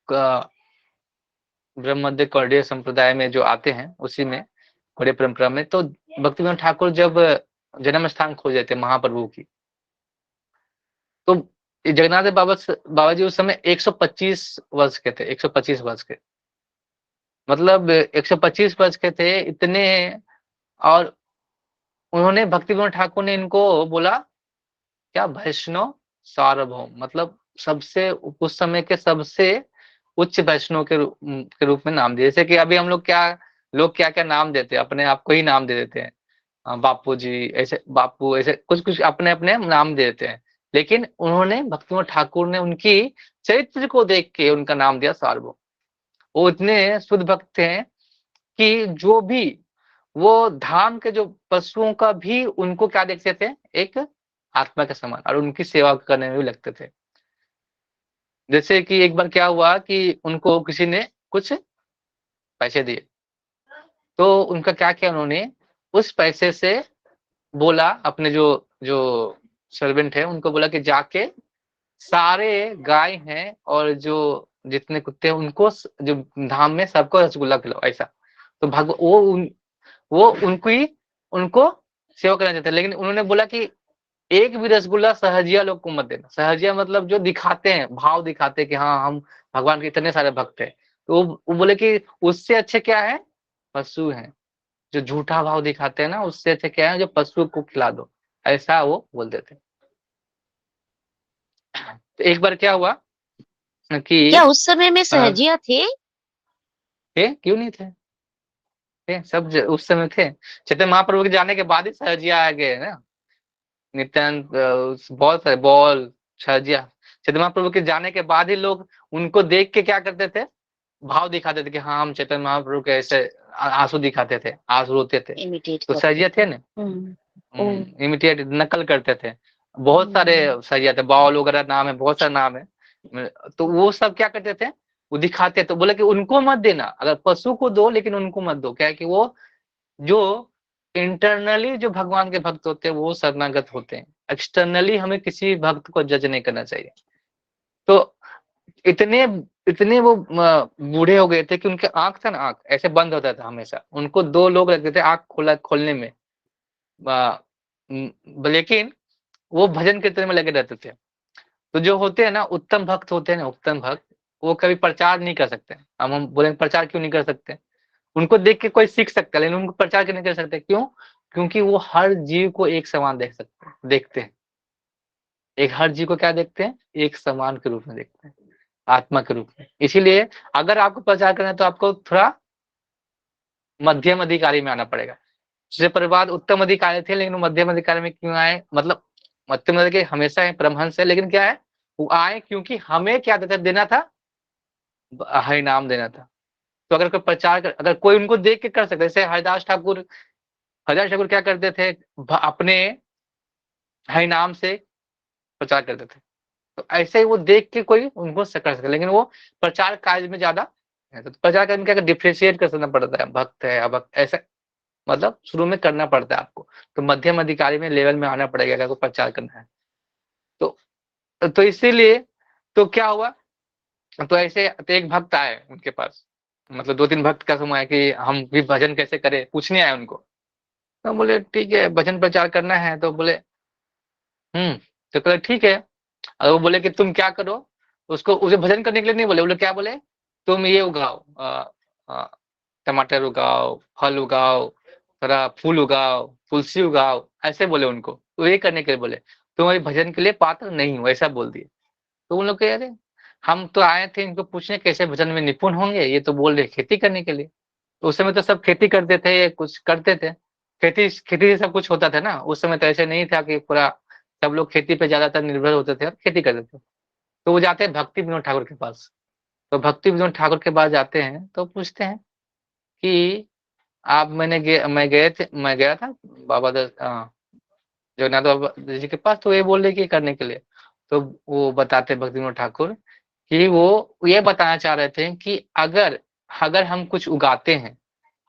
ब्रह्म मध्य कौड़िय संप्रदाय में जो आते हैं, उसी में कौड़िय परंपरा में, तो भक्ति विनोद ठाकुर जब जन्म स्थान खोजे थे महाप्रभु की, तो जगन्नाथ बाबा जी उस समय 125 वर्ष के थे, 125 वर्ष के, मतलब 125 वर्ष के थे इतने। और उन्होंने भक्ति विनोद ठाकुर ने इनको बोला क्या, वैष्णव सार्वभौम, मतलब सबसे उस समय के सबसे उच्च वैष्णव के रूप में नाम दिया। जैसे कि अभी हम लोग क्या क्या नाम देते हैं, अपने आप को ही नाम दे देते हैं, बापू जी ऐसे, बापू ऐसे कुछ कुछ अपने अपने नाम दे देते हैं। लेकिन उन्होंने भक्ति विनोद ठाकुर ने उनकी चरित्र को देख के उनका नाम दिया सार्वभौम। वो इतने शुद्ध भक्त हैं कि जो भी वो धाम के जो पशुओं का भी उनको क्या देखते थे, एक आत्मा के समान, और उनकी सेवा करने में भी लगते थे। जैसे कि एक बार क्या हुआ कि उनको किसी ने कुछ पैसे दिए, तो उनका क्या किया उन्होंने, उस पैसे से बोला अपने जो जो सर्वेंट है उनको बोला कि जाके सारे गाय हैं और जो जितने कुत्ते हैं उनको जो धाम में सबको रसगुल्ला खिलाओ ऐसा। तो वो उनको ही उनको सेवा करना चाहते, लेकिन उन्होंने बोला कि एक भी रसगुल्ला सहजिया लोग को मत देना। सहजिया मतलब जो दिखाते हैं, भाव दिखाते हैं कि हाँ हम भगवान के इतने सारे भक्त हैं, तो वो बोले कि उससे अच्छे क्या है, पशु हैं। जो झूठा भाव दिखाते हैं ना, उससे अच्छे क्या है, जो पशु को खिला दो, ऐसा वो बोल देते हैं। तो एक बार क्या हुआ कि क्या उस समय में अ, सहजिया थे? क्यों नहीं थे, थे, सब उस समय थे। चैतन्य महाप्रभु के जाने के बाद ही सहजिया आ गए ना, नित्यानंद बहुत सारे बॉल सहजिया। चैतन्य महाप्रभु के जाने के बाद ही लोग उनको देख के क्या करते थे, भाव दिखाते थे कि हाँ हम चैतन्य महाप्रभु के ऐसे आंसू दिखाते थे, आंसू रोते थे। इमिटेट तो करते सहजिया थे ना, इमिटेट नकल करते थे। बहुत सारे सहजिया थे, बाउल वगैरह नाम है, बहुत सारे नाम है। तो वो सब क्या करते थे, वो दिखाते। तो बोले कि उनको मत देना, अगर पशु को दो लेकिन उनको मत दो। क्या है कि वो जो इंटरनली जो भगवान के भक्त होते हैं वो शरणागत होते हैं। एक्सटर्नली हमें किसी भक्त को जज नहीं करना चाहिए। तो इतने इतने वो बूढ़े हो गए थे कि उनके आंख था ना, आंख ऐसे बंद होता था हमेशा। उनको 2 लोग लगते थे आंख खोलने में। लेकिन वो भजन कीर्तन में लगे रहते थे। तो जो होते हैं ना उत्तम भक्त होते हैं ना, उत्तम भक्त, वो कभी प्रचार नहीं कर सकते। हम बोलेंगे प्रचार क्यों नहीं कर सकते, उनको देख के कोई सीख सकता है लेकिन उनको प्रचार क्यों नहीं कर सकते, क्यों? क्योंकि वो हर जीव को एक समान देखते हैं। एक हर जीव को क्या देखते हैं, एक समान के रूप में देखते हैं, आत्मा के रूप में। इसीलिए अगर आपको प्रचार करना है तो आपको थोड़ा मध्यम अधिकारी में आना पड़ेगा। जैसे प्रभुपाद उत्तम अधिकारी थे लेकिन वो मध्यम अधिकारी में क्यों आए, मतलब मध्यम अधिकारी हमेशा है, परमहंस है, लेकिन क्या है वो आए क्योंकि हमें क्या देना था, हरि नाम देना था। तो अगर कोई प्रचार अगर कोई उनको देख के कर सकता है, जैसे हरिदास ठाकुर क्या करते थे, अपने हरि नाम से प्रचार करते थे। तो ऐसे ही वो देख के कोई उनको कर सकता है, लेकिन वो प्रचार कार्य में ज्यादा तो प्रचार कार्य में क्या डिफ्रेंशिएट करना पड़ता है, भक्त है अभक्त, ऐसा मतलब शुरू में करना पड़ता है आपको। तो मध्यम अधिकारी में लेवल में आना पड़ेगा अगर आपको प्रचार करना है तो इसीलिए तो क्या हुआ, तो ऐसे तो एक भक्त आए उनके पास, मतलब 2-3 भक्त का समूह है कि हम भी भजन कैसे करें, पूछने आए उनको। तो बोले ठीक है भजन प्रचार करना है, तो बोले तो कहे ठीक है। और वो बोले कि तुम क्या करो, उसको उसे भजन करने के लिए नहीं बोले, बोले क्या बोले, तुम ये उगाओ, टमाटर उगाओ, फल उगाओ, थोड़ा फूल उगाओ, तुलसी उगाओ, ऐसे बोले उनको। तो ये करने के लिए बोले, तुम अभी भजन के लिए पात्र नहीं हो, ऐसा बोल दिए। तो उन लोग कह रहे हम तो आए थे इनको पूछने कैसे भजन में निपुण होंगे, ये तो बोल रहे खेती करने के लिए। तो उस समय तो सब खेती करते थे, कुछ करते थे, खेती खेती से सब कुछ होता था ना। उस समय तो ऐसे नहीं था कि पूरा सब लोग खेती पे ज्यादातर निर्भर होते थे और खेती करते थे। तो वो जाते हैं भक्ति विनोद ठाकुर के पास। तो भक्ति विनोद ठाकुर के पास जाते हैं तो पूछते हैं कि आप मैं गया था बाबा जगन्नाथ बाबा जी के पास, तो ये बोल रहे कि करने के लिए। तो वो बताते भक्ति विनोद ठाकुर कि वो ये बताना चाह रहे थे कि अगर अगर हम कुछ उगाते हैं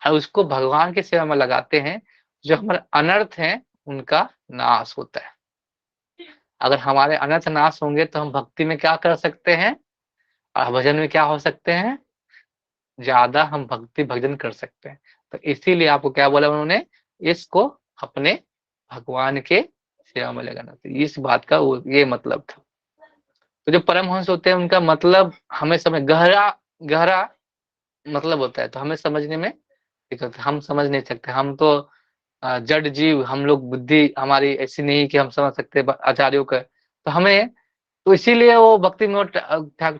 और उसको भगवान की सेवा में लगाते हैं, जो हमारे अनर्थ हैं उनका नाश होता है। अगर हमारे अनर्थ नाश होंगे तो हम भक्ति में क्या कर सकते हैं और भजन में क्या हो सकते हैं, ज्यादा हम भक्ति भजन कर सकते हैं। तो इसीलिए आपको क्या बोला उन्होंने, इसको अपने भगवान के सेवा में लगाना। तो इस बात का ये मतलब था। तो जो परमहंस होते हैं उनका मतलब हमें समझ गहरा गहरा मतलब होता है, तो हमें समझने में दिक्कत, हम समझ नहीं सकते। हम तो जड़ जीव, हम लोग बुद्धि हमारी ऐसी नहीं कि हम समझ सकते आचार्यों का। तो हमें तो इसीलिए वो भक्ति विनोद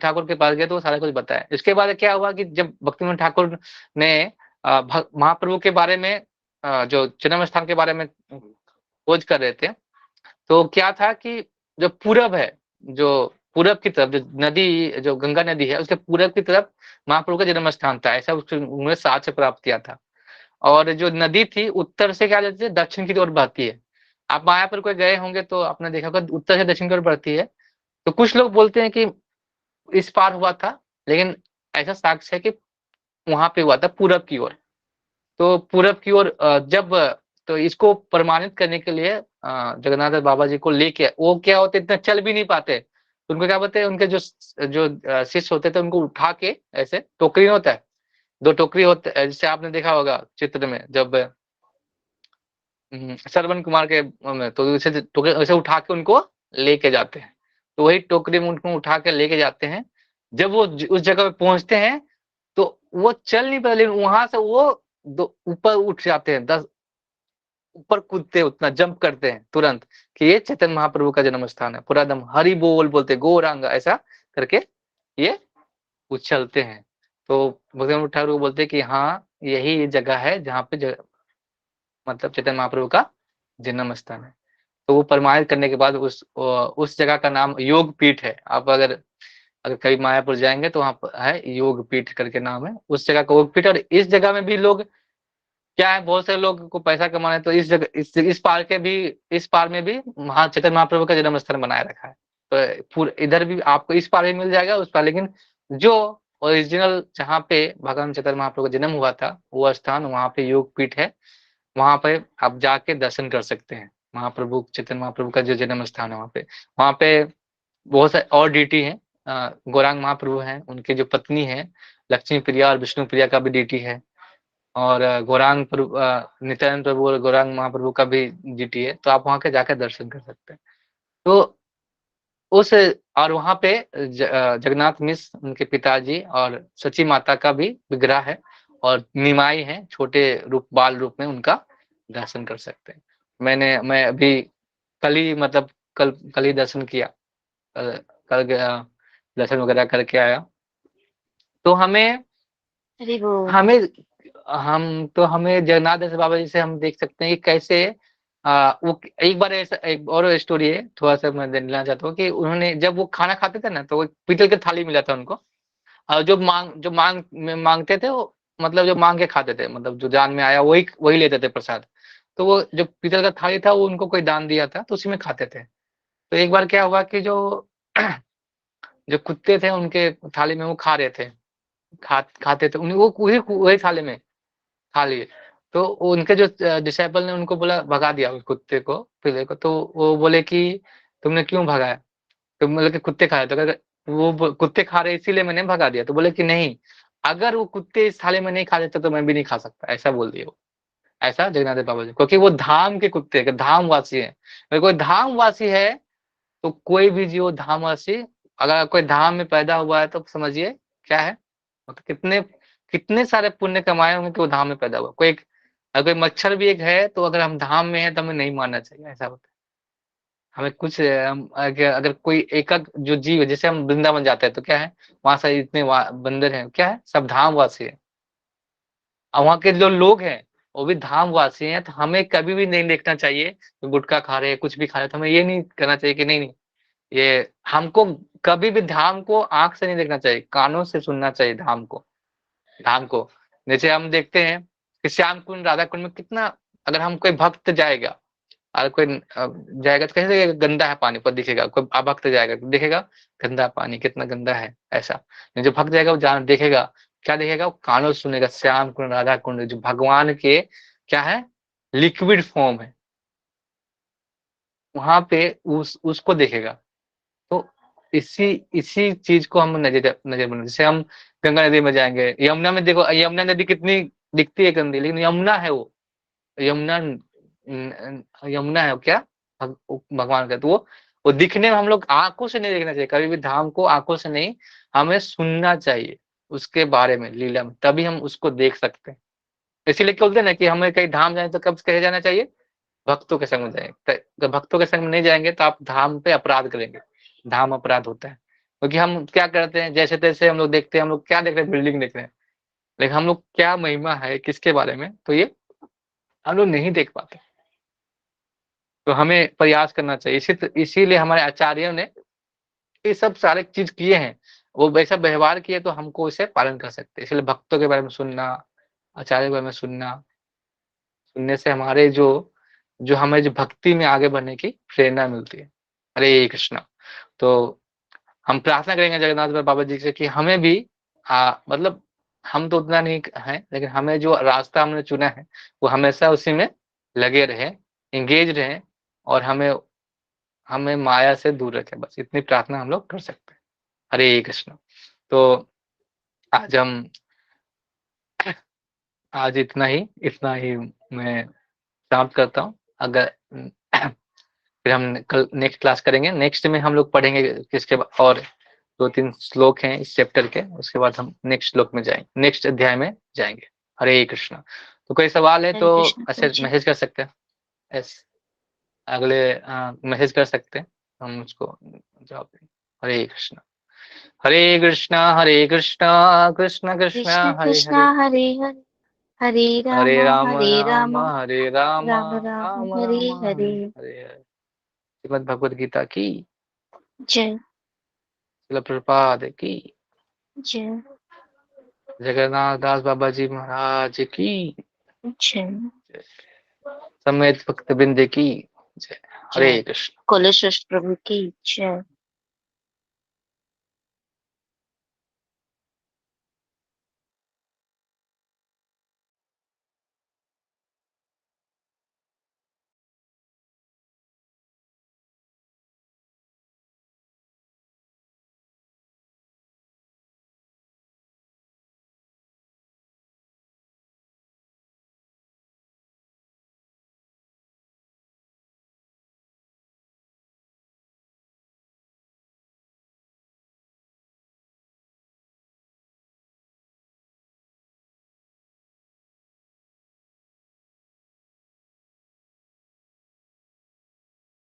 ठाकुर के पास गए तो वो सारा कुछ बताया। इसके बाद क्या हुआ कि जब भक्ति विनोद ठाकुर ने महाप्रभु के बारे में जो जन्म स्थान के बारे में खोज कर रहे थे, तो क्या था कि जो पूरब है, जो पूरब की तरफ जो नदी, जो गंगा नदी है उसके पूरब की तरफ महाप्रभु का जन्म स्थान था, ऐसा उन्होंने साक्ष्य प्राप्त किया था। और जो नदी थी उत्तर से क्या कहते हैं दक्षिण की ओर बहती है। आप मायापुर को गए होंगे तो आपने देखा होगा उत्तर से दक्षिण की ओर बढ़ती है। तो कुछ लोग बोलते हैं कि इस पार हुआ था, लेकिन ऐसा साक्ष्य है कि वहां पे हुआ था पूरब की ओर। तो पूरब की ओर जब तो इसको प्रमाणित करने के लिए जगन्नाथ बाबा जी को लेके, वो क्या होते इतना चल भी नहीं पाते, तो उनको क्या बोलते हैं, उनके जो जो शिष्य होते थे उनको उठा के, ऐसे टोकरी होता है, 2 टोकरी होते हैं, जैसे आपने देखा होगा चित्र में जब श्रवण कुमार के में, तो वैसे उठा के उनको लेके जाते हैं। तो वही टोकरी में उनको उठा के लेके जाते हैं। जब वो उस जगह पे पहुंचते हैं तो वो चल नहीं पाते, लेकिन वहां से वो ऊपर उठ जाते हैं, 10 ऊपर कूदते, उतना जंप करते हैं तुरंत कि ये चैतन्य महाप्रभु का जन्म स्थान है। पूरा दम हरि बोल बोलते, गौरांग ऐसा करके ये उछलते हैं। तो भक्ति ठाकुर बोलते हैं कि हाँ यही जगह है जहाँ पे मतलब चैतन्य महाप्रभु का जन्म स्थान है। तो वो प्रमाणित करने के बाद उस जगह का नाम योग पीठ है। आप अगर कभी मायापुर जाएंगे तो वहाँ पर है योग पीठ करके नाम है उस जगह का योग पीठ। और इस जगह में भी लोग क्या है, बहुत सारे लोग को पैसा कमाना है, तो इस जगह इस पार में भी चैतन्य महाप्रभु का जन्म स्थान बनाए रखा है। तो पूरे इधर भी आपको इस पार भी मिल जाएगा उस पार, लेकिन जो ओरिजिनल जहाँ पे भगवान चैतन्य महाप्रभु का जन्म हुआ था वो स्थान वहाँ पे योग पीठ है। वहां पे आप जाके दर्शन कर सकते हैं महाप्रभु चैतन्य महाप्रभु का जो जन्म स्थान है वहाँ पे बहुत सारे और डीटी हैं। गौरांग महाप्रभु हैं, उनकी जो पत्नी है लक्ष्मी प्रिया और विष्णु प्रिया का भी डीटी है। और गौरांग प्रभु नित्यानंद प्रभु और गौरांग महाप्रभु का भी डीटी है। तो आप वहां के जाकर दर्शन कर सकते हैं। तो उस और वहां पे जगन्नाथ मिश्र उनके पिताजी और सची माता का भी विग्रह है और निमाई है छोटे रूप बाल रूप में, उनका दर्शन कर सकते हैं। मैं अभी कल ही मतलब कल ही दर्शन किया। कल कल गया, दर्शन वगैरह करके आया। तो हमें हरि बोल। हमें हमें जगन्नाथ दास बाबा जी से हम देख सकते हैं कि कैसे वो एक बार ऐसा एक और स्टोरी है, थोड़ा सा मैं देना चाहता हूँ कि उन्होंने जब वो खाना खाते थे ना तो वो पीतल की थाली मिला था उनको। और मांगते थे वो, मतलब जो मांग के खाते थे, मतलब जो जान में आया वही वही लेते थे प्रसाद। तो वो जो पीतल का थाली था वो उनको कोई दान दिया था तो उसी में खाते थे। तो एक बार क्या हुआ कि जो जो कुत्ते थे उनके थाली में वो खा रहे थे, खाते थे उन्हें वो वही वही थाली में खा लिए। तो उनके जो डिसाइपल ने उनको बोला, भगा दिया उस कुत्ते को पीले को। तो वो बोले कि तुमने क्यों भगाया? तो मतलब कि कुत्ते खा रहे, तो अगर कुत्ते खा रहे इसीलिए मैंने भगा दिया। तो बोले कि नहीं, अगर वो कुत्ते इस थाली में नहीं खा देते तो मैं भी नहीं खा सकता, ऐसा बोल दिए वो। ऐसा जगन्नाथ बाबा जी, क्योंकि वो धाम के कुत्ते धामवासी है। अगर कोई धामवासी है तो कोई भी जीव धामवासी, अगर कोई धाम में पैदा हुआ है तो समझिए क्या है, मतलब कितने कितने सारे पुण्य कमाए होंगे कि वो धाम में पैदा हुआ। अगर कोई मच्छर भी एक है तो अगर हम धाम में है तो हमें नहीं मानना चाहिए, ऐसा होता है। हमें कुछ अगर कोई एकक जो जीव है, जैसे हम वृंदावन जाते हैं तो क्या है, वहां से इतने बंदर हैं, क्या है, सब धामवासी है। और वहाँ के जो लोग हैं वो भी धामवासी हैं। तो हमें कभी भी नहीं देखना चाहिए कि गुटखा खा रहे हैं कुछ भी खा रहे हैं, तो हमें ये नहीं करना चाहिए कि नहीं नहीं, ये हमको कभी भी धाम को आंख से नहीं देखना चाहिए, कानों से सुनना चाहिए धाम को। जैसे हम देखते हैं कि श्याम कुंड राधा कुंड में कितना, अगर हम कोई भक्त जाएगा, अगर कोई जाएगा तो कैसे गंदा है पानी पर दिखेगा, कोई अभक्त जाएगा तो देखेगा गंदा पानी कितना गंदा है ऐसा। जो भक्त जाएगा वो जान देखेगा, क्या देखेगा, वो कानों से सुनेगा श्याम कुंड राधा कुंड जो भगवान के क्या है, लिक्विड फॉर्म है, वहां पे उसको देखेगा। तो इसी इसी चीज को हम नजर नजर बना, जैसे हम गंगा नदी में जाएंगे, यमुना में देखो, यमुना नदी कितनी दिखती है गंदी, लेकिन यमुना है वो, यमुना यमुना है वो, क्या भगवान का। तो वो दिखने में हम लोग आंखों से नहीं देखना चाहिए, कभी भी धाम को आंखों से नहीं, हमें सुनना चाहिए उसके बारे में लीला में, तभी हम उसको देख सकते हैं। इसीलिए क्या बोलते हैं ना कि हमें कहीं धाम जाए तो कब कहे जाना चाहिए, भक्तों के संग में जाएंगे। अगर भक्तों के संग में नहीं जाएंगे तो आप धाम पे अपराध करेंगे, धाम अपराध होता है। क्योंकि हम क्या करते हैं, जैसे तैसे हम लोग देखते हैं, हम लोग क्या देख रहे हैं, बिल्डिंग देख रहे हैं, लेकिन हम लोग क्या महिमा है किसके बारे में, तो ये हम लोग नहीं देख पाते। तो हमें प्रयास करना चाहिए। इसीलिए हमारे आचार्यों ने ये सब सारे चीज किए हैं, वो वैसा व्यवहार किए तो हमको इसे पालन कर सकते हैं। इसलिए भक्तों के बारे में सुनना, आचार्य के बारे में सुनने से हमारे जो जो हमें जो भक्ति में आगे बढ़ने की प्रेरणा मिलती है। हरे कृष्णा। तो हम प्रार्थना करेंगे जगन्नाथ बाबा जी से कि हमें भी मतलब हम तो उतना नहीं है, लेकिन हमें जो रास्ता हमने चुना है वो हमेशा उसी में लगे रहे, एंगेज रहे, और हमें हमें माया से दूर रखे, बस इतनी प्रार्थना हम लोग कर सकते हैं। हरे कृष्ण। तो आज हम आज इतना ही मैं समाप्त करता हूँ। अगर फिर हम कल नेक्स्ट क्लास करेंगे, नेक्स्ट में हम लोग पढ़ेंगे किसके और 2-3 श्लोक हैं इस चैप्टर के, उसके बाद हम नेक्स्ट श्लोक में जाएंगे, नेक्स्ट अध्याय में जाएंगे। हरे कृष्ण। तो कोई सवाल है हरे तो कृष्ण ऐसे पूज्य। मैसेज कर सकते हैं। यस, अगले मैसेज कर सकते हैं, हम उसको जवाब देंगे। हरे कृष्ण। हरे कृष्णा कृष्ण कृष्ण कृष्ण हरे कृष्ण हरे, हरे हरे, हरे हरे राम हरे राम राम, हरे राम राम राम राम हरे राम हरे। हरे हरे। श्रीमद् भगवद गीता की, जय श्रील प्रभुपाद की, जय जगन्नाथ दास बाबा जी महाराज की जय जय। समेत भक्त बिंद की जय। हरे जय। कृष्ण। कुलशेष प्रभु की जय।